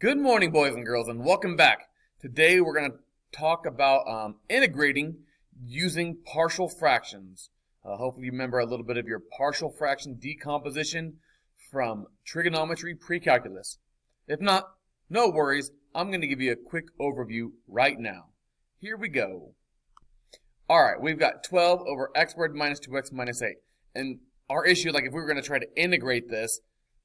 Good morning, boys and girls, and welcome back. Today we're going to talk about integrating using partial fractions. Hopefully you remember a little bit of your partial fraction decomposition from trigonometry pre-calculus. If not, no worries. I'm going to give you a quick overview right now. Here we go. Alright, we've got 12 over x squared minus 2x minus 8. And our issue, like if we were going to try to integrate this,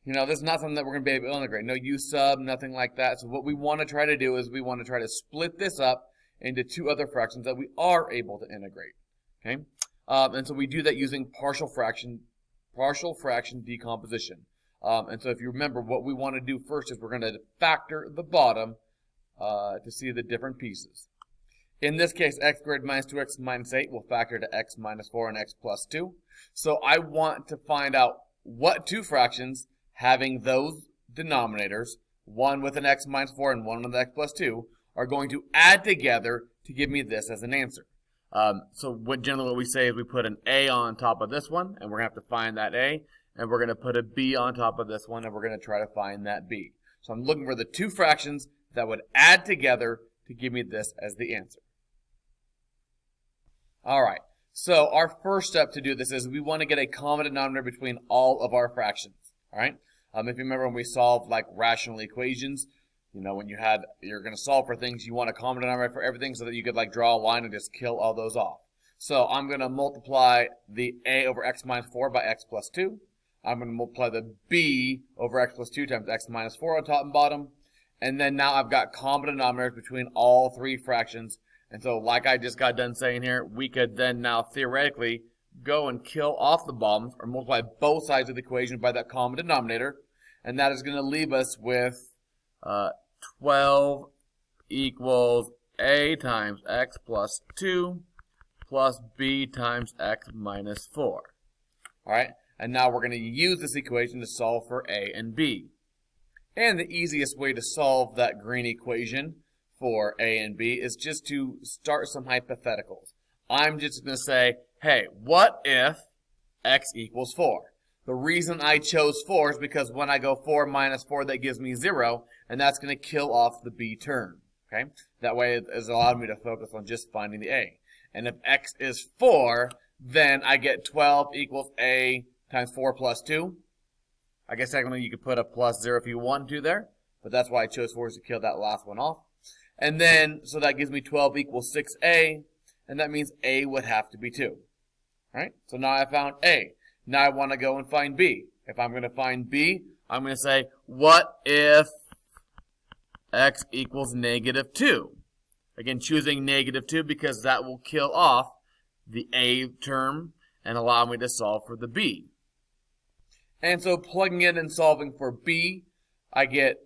this is not something that we're going to be able to integrate. No u sub, nothing like that. So what we want to try to do is we want to try to split this up into two other fractions that we are able to integrate. Okay, and so we do that using partial fraction decomposition. And so if you remember, what we want to do first is we're going to factor the bottom to see the different pieces. In this case, x squared minus 2x minus 8 will factor to x minus 4 and x plus 2. So I want to find out what two fractions having those denominators, one with an x minus 4 and one with x plus 2, are going to add together to give me this as an answer. So generally what we say is we put an a on top of this one, and we're going to have to find that a, and we're going to put a b on top of this one, and we're going to try to find that b. So I'm looking for the two fractions that would add together to give me this as the answer. Alright, so our first step to do this is we want to get a common denominator between all of our fractions. Alright, if you remember when we solved like rational equations, when you're going to solve for things, you want a common denominator for everything so that you could like draw a line and just kill all those off. So I'm going to multiply the a over x minus 4 by x plus 2. I'm going to multiply the b over x plus 2 times x minus 4 on top and bottom. And then now I've got common denominators between all three fractions. And so like I just got done saying here, we could then now theoretically go and kill off the bottoms or multiply both sides of the equation by that common denominator. And that is going to leave us with 12 equals a times x plus 2 plus b times x minus 4. Alright, and now we're going to use this equation to solve for a and b. And the easiest way to solve that green equation for a and b is just to start some hypotheticals. I'm just going to say, hey, what if x equals 4? The reason I chose 4 is because when I go 4 minus 4, that gives me 0, and that's going to kill off the b term. Okay? That way it has allowed me to focus on just finding the a. And if x is 4, then I get 12 equals a times 4 plus 2. I guess technically you could put a plus 0 if you want to there, but that's why I chose 4 is to kill that last one off. And then, so that gives me 12 equals 6a, and that means a would have to be 2. Right? So now I found a. Now I want to go and find b. If I'm going to find b, I'm going to say, what if x equals negative 2? Again, choosing negative 2 because that will kill off the a term and allow me to solve for the b. And so plugging in and solving for b, I get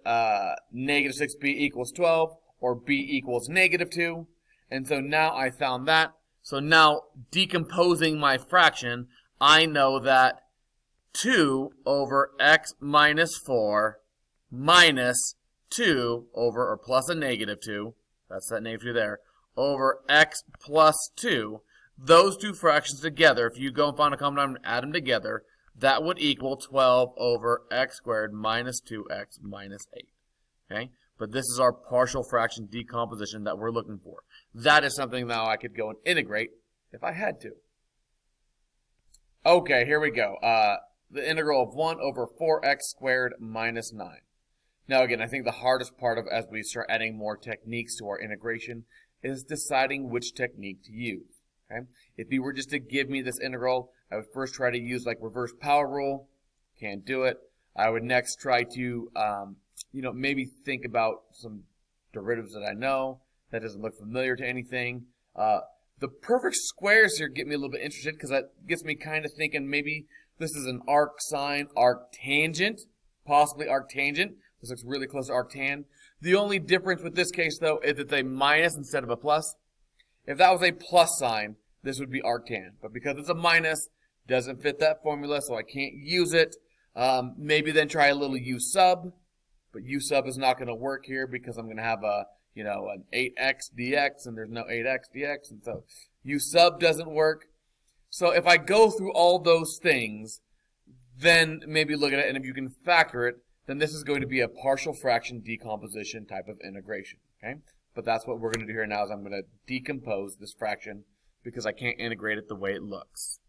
negative 6b equals 12, or b equals negative 2. And so now I found that. So now decomposing my fraction, I know that 2 over x minus 4 minus 2 over, or plus a negative 2, that's that negative 2 there, over x plus 2, those two fractions together, if you go and find a common denominator and add them together, that would equal 12 over x squared minus 2x minus 8. Okay? But this is our partial fraction decomposition that we're looking for. That is something now I could go and integrate if I had to. Okay, here we go. The integral of 1 over 4x squared minus 9. Now again, I think the hardest part of as we start adding more techniques to our integration is deciding which technique to use. Okay? If you were just to give me this integral, I would first try to use like reverse power rule. Can't do it. I would next try to maybe think about some derivatives that I know. That doesn't look familiar to anything. The perfect squares here get me a little bit interested because that gets me kind of thinking maybe this is an arcsine, arctangent, possibly arctangent. This looks really close to arctan. The only difference with this case, though, is it's a minus instead of a plus. If that was a plus sign, this would be arctan. But because it's a minus, doesn't fit that formula, so I can't use it. Maybe then try a little u sub. But u sub is not going to work here because I'm going to have an 8x dx, and there's no 8x dx, and so u sub doesn't work. So if I go through all those things, then maybe look at it, and if you can factor it, then this is going to be a partial fraction decomposition type of integration, okay? But that's what we're going to do here now is I'm going to decompose this fraction because I can't integrate it the way it looks.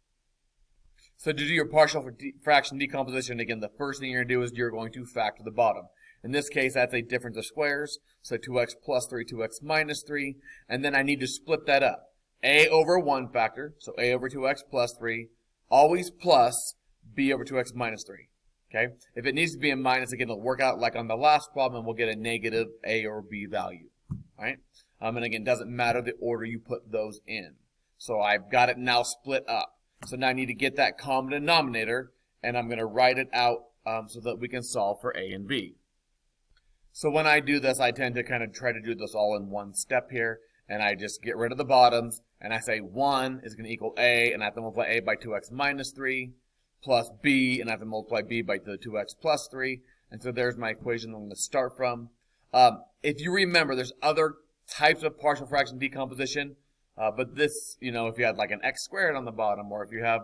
So to do your partial fraction decomposition, again, the first thing you're going to do is you're going to factor the bottom. In this case, that's a difference of squares, so 2x plus 3, 2x minus 3, and then I need to split that up. A over 1 factor, so a over 2x plus 3, always plus b over 2x minus 3. Okay? If it needs to be a minus, again, it'll work out like on the last problem, and we'll get a negative a or b value. All right? And again, it doesn't matter the order you put those in. So I've got it now split up. So now I need to get that common denominator, and I'm going to write it out so that we can solve for a and b. So when I do this, I tend to kind of try to do this all in one step here, and I just get rid of the bottoms, and I say 1 is going to equal a, and I have to multiply a by 2x minus 3, plus b, and I have to multiply b by the 2x plus 3, and so there's my equation I'm going to start from. If you remember, there's other types of partial fraction decomposition, but this, if you had like an x squared on the bottom, or if you have,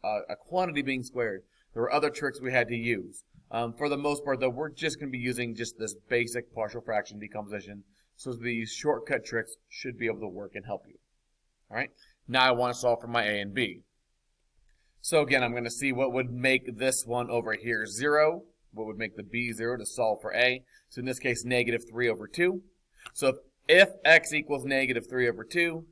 a quantity being squared, there were other tricks we had to use. For the most part, though, we're just going to be using just this basic partial fraction decomposition, so these shortcut tricks should be able to work and help you. All right, now I want to solve for my a and b. So again, I'm going to see what would make this one over here 0, what would make the b 0 to solve for a. So in this case, negative 3 over 2. So if x equals negative 3 over 2,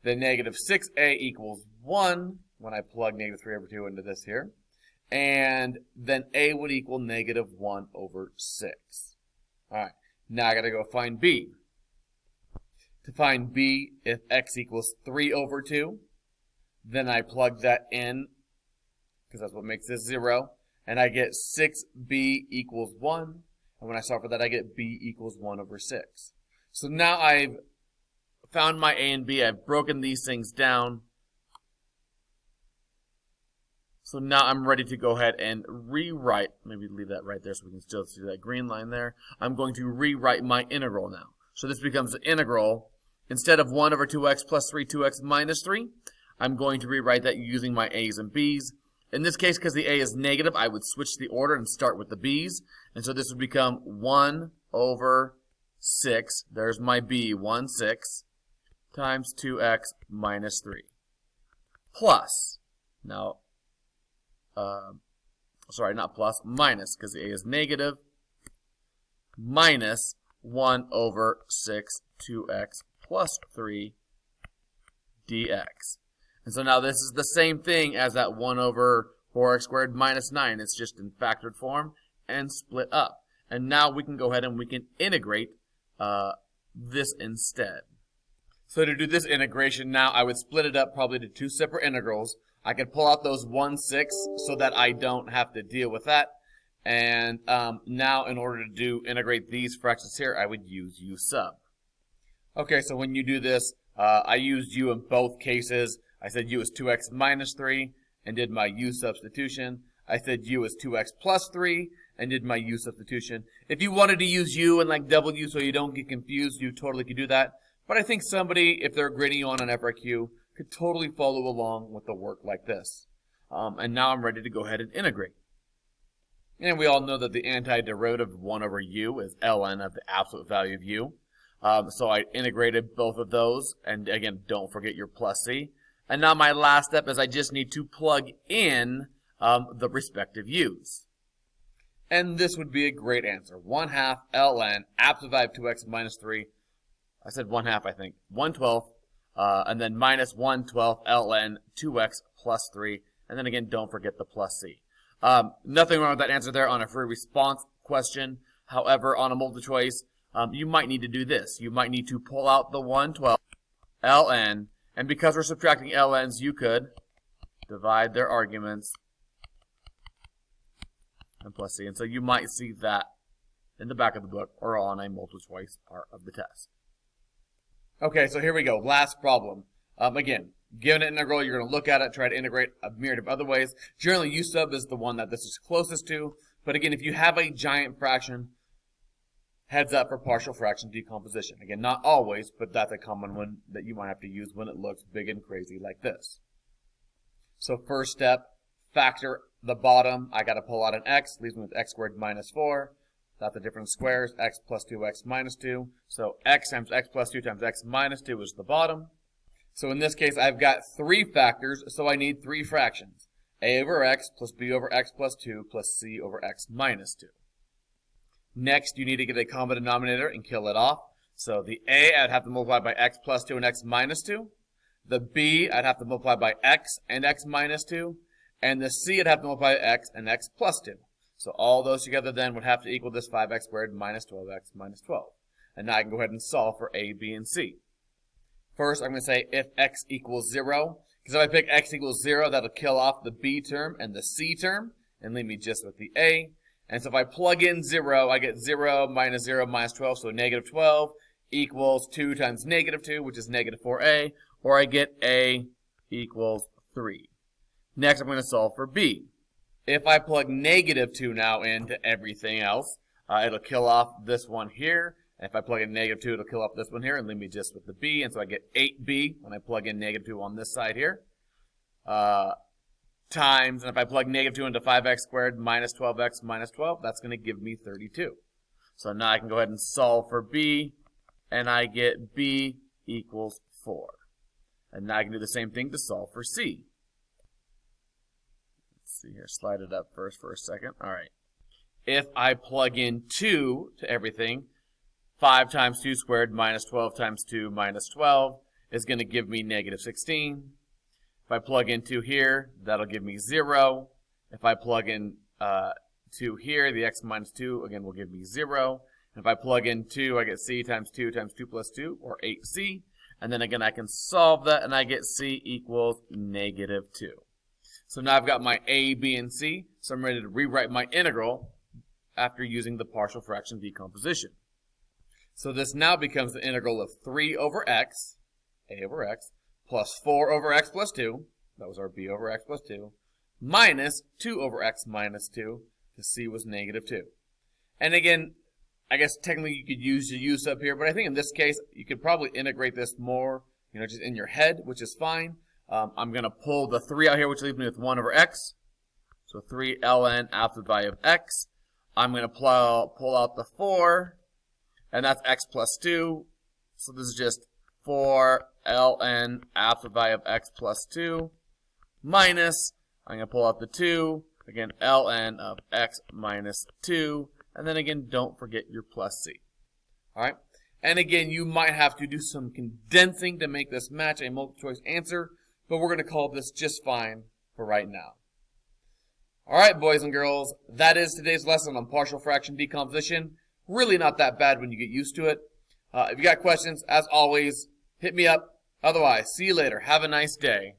then negative 6a equals 1 when I plug negative 3 over 2 into this here. And then a would equal negative 1 over 6. All right, now I got to go find b. To find b, if x equals 3 over 2, then I plug that in, because that's what makes this 0, and I get 6b equals 1, and when I solve for that, I get b equals 1 over 6. So now I've found my a and b, I've broken these things down. So now I'm ready to go ahead and rewrite, maybe leave that right there so we can still see that green line there. I'm going to rewrite my integral now. So this becomes the integral. Instead of 1 over 2x plus 3, 2x minus 3, I'm going to rewrite that using my a's and b's. In this case, because the a is negative, I would switch the order and start with the b's. And so this would become 1 over 6, there's my b, 1, 6, times 2x minus 3. Plus, now, sorry, not plus, minus, because the a is negative, minus 1 over 6, 2x plus 3 dx. And so now this is the same thing as that 1 over 4x squared minus 9. It's just in factored form and split up. And now we can go ahead and we can integrate this instead. So to do this integration now, I would split it up probably to two separate integrals. I could pull out those 1/6 so that I don't have to deal with that. And now in order to integrate these fractions here, I would use u sub. Okay, so when you do this, I used u in both cases. I said u is 2x minus 3 and did my u substitution. I said u is 2x plus 3 and did my u substitution. If you wanted to use u and like w so you don't get confused, you totally could do that. But I think somebody, if they're grading you on an FRQ, could totally follow along with the work like this. And now I'm ready to go ahead and integrate. And we all know that the antiderivative of 1 over u is ln of the absolute value of u. So I integrated both of those. And again, don't forget your plus c. And now my last step is I just need to plug in the respective u's. And this would be a great answer. 1/2 ln absolute value of 2x minus 3. I said 1/2, I think. 1/12. And then minus 1/12 ln 2x plus 3. And then again, don't forget the plus c. Nothing wrong with that answer there on a free response question. However, on a multiple choice, you might need to do this. You might need to pull out the 1/12 ln. And because we're subtracting ln's, you could divide their arguments and plus c. And so you might see that in the back of the book or on a multiple choice part of the test. Okay, so here we go. Last problem. Again, given an integral, you're going to look at it, try to integrate a myriad of other ways. Generally, u sub is the one that this is closest to. But again, if you have a giant fraction, heads up for partial fraction decomposition. Again, not always, but that's a common one that you might have to use when it looks big and crazy like this. So first step, factor the bottom, I got to pull out an x, leaves me with x squared minus 4. That's the different squares, x plus 2x minus 2. So x times x plus 2 times x minus 2 is the bottom. So in this case, I've got 3 factors, so I need 3 fractions. A over x plus b over x plus 2 plus c over x minus 2. Next, you need to get a common denominator and kill it off. So the a, I'd have to multiply by x plus 2 and x minus 2. The b, I'd have to multiply by x and x minus 2. And the c, I'd have to multiply by x and x plus 2. So all those together then would have to equal this 5x squared minus 12x minus 12. And now I can go ahead and solve for a, b, and c. First, I'm going to say if x equals 0. Because if I pick x equals 0, that'll kill off the b term and the c term and leave me just with the a. And so if I plug in 0, I get 0 minus 12, so negative 12 equals 2 times negative 2, which is negative 4a, or I get a equals 3. Next, I'm going to solve for b. If I plug negative 2 now into everything else, it'll kill off this one here. And if I plug in negative 2, it'll kill off this one here and leave me just with the b. And so I get 8b when I plug in negative 2 on this side here. Times, and if I plug negative 2 into 5x squared minus 12x minus 12, that's going to give me 32. So now I can go ahead and solve for b, and I get b equals 4. And now I can do the same thing to solve for c. Let's see here, slide it up first for a second. All right. If I plug in 2 to everything, 5 times 2 squared minus 12 times 2 minus 12 is going to give me negative 16. If I plug in 2 here, that'll give me 0. If I plug in 2 here, the x minus 2, again, will give me 0. And if I plug in 2, I get c times 2 plus 2, or 8c. And then again, I can solve that, and I get c equals negative 2. So now I've got my a, b, and c, so I'm ready to rewrite my integral after using the partial fraction decomposition. So this now becomes the integral of 3 over x, a over x, plus 4 over x plus 2, that was our b over x plus 2, minus 2 over x minus 2, the c was negative 2. And again, I guess technically you could use the use up here, but I think in this case, you could probably integrate this more, just in your head, which is fine. I'm going to pull the 3 out here, which leaves me with 1 over x. So 3 ln absolute value of x. I'm going to pull out the 4, and that's x plus 2. So this is just 4 ln absolute value of x plus 2 minus, I'm going to pull out the 2, again, ln of x minus 2, and then again, don't forget your plus c. All right? And again, you might have to do some condensing to make this match a multiple choice answer, but we're going to call this just fine for right now. All right, boys and girls, that is today's lesson on partial fraction decomposition. Really not that bad when you get used to it. If you got questions, as always, hit me up. Otherwise, see you later. Have a nice day.